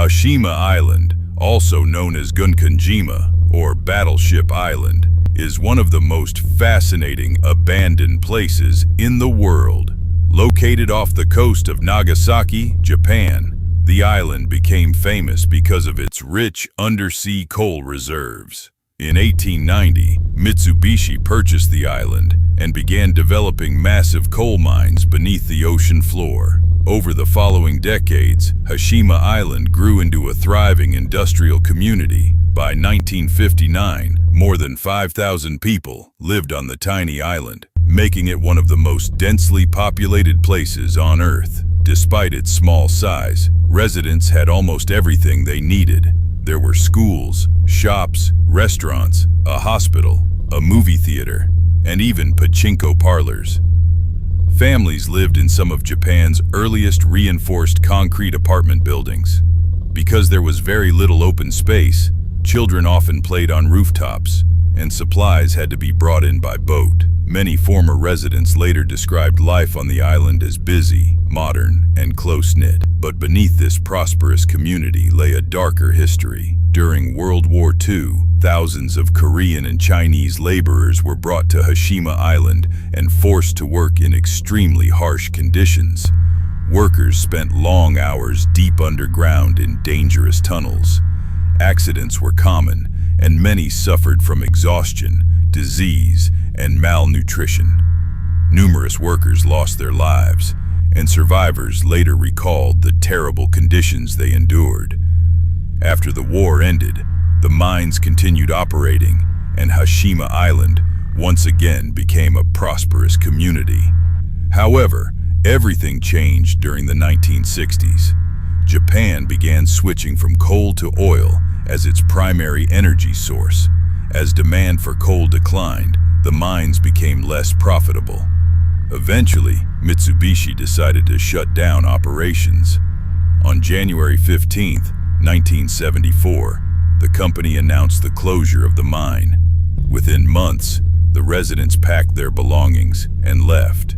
Hashima Island, also known as Gunkanjima or Battleship Island, is one of the most fascinating abandoned places in the world. Located off the coast of Nagasaki, Japan, the island became famous because of its rich undersea coal reserves. In 1890, Mitsubishi purchased the island and began developing massive coal mines beneath the ocean floor. Over the following decades, Hashima Island grew into a thriving industrial community. By 1959, more than 5,000 people lived on the tiny island, making it one of the most densely populated places on Earth. Despite its small size, residents had almost everything they needed. There were schools, shops, restaurants, a hospital, a movie theater, and even pachinko parlors. Families lived in some of Japan's earliest reinforced concrete apartment buildings. Because there was very little open space, children often played on rooftops, and supplies had to be brought in by boat. Many former residents later described life on the island as busy, modern, and close-knit. But beneath this prosperous community lay a darker history. During World War II, thousands of Korean and Chinese laborers were brought to Hashima Island and forced to work in extremely harsh conditions. Workers spent long hours deep underground in dangerous tunnels. Accidents were common, and many suffered from exhaustion, disease, and malnutrition. Numerous workers lost their lives, and survivors later recalled the terrible conditions they endured. After the war ended, the mines continued operating, and Hashima Island once again became a prosperous community. However, everything changed during the 1960s. Japan began switching from coal to oil as its primary energy source. As demand for coal declined, the mines became less profitable. Eventually, Mitsubishi decided to shut down operations. On January 15, 1974, the company announced the closure of the mine. Within months, the residents packed their belongings and left.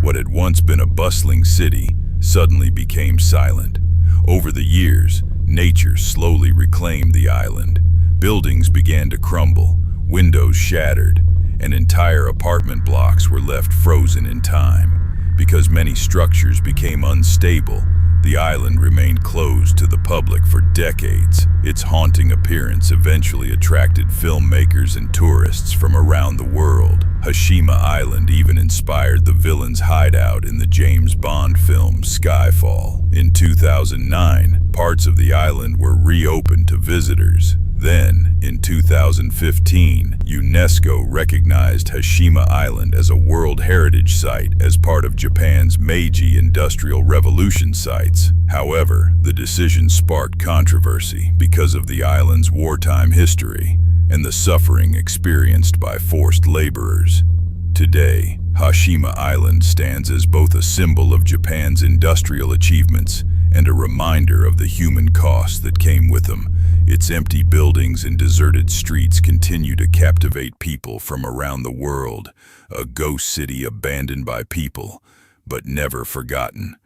What had once been a bustling city suddenly became silent. Over the years, nature slowly reclaimed the island. Buildings began to crumble, windows shattered, and entire apartment blocks were left frozen in time. Because many structures became unstable, the island remained closed to the public for decades. Its haunting appearance eventually attracted filmmakers and tourists from around the world. Hashima Island even inspired the villain's hideout in the James Bond film Skyfall. In 2009, parts of the island were reopened to visitors. Then, in 2015, UNESCO recognized Hashima Island as a World Heritage Site as part of Japan's Meiji Industrial Revolution sites. However, the decision sparked controversy because of the island's wartime history and the suffering experienced by forced laborers. Today, Hashima Island stands as both a symbol of Japan's industrial achievements and a reminder of the human cost that came with them. Its empty buildings and deserted streets continue to captivate people from around the world, a ghost city abandoned by people, but never forgotten.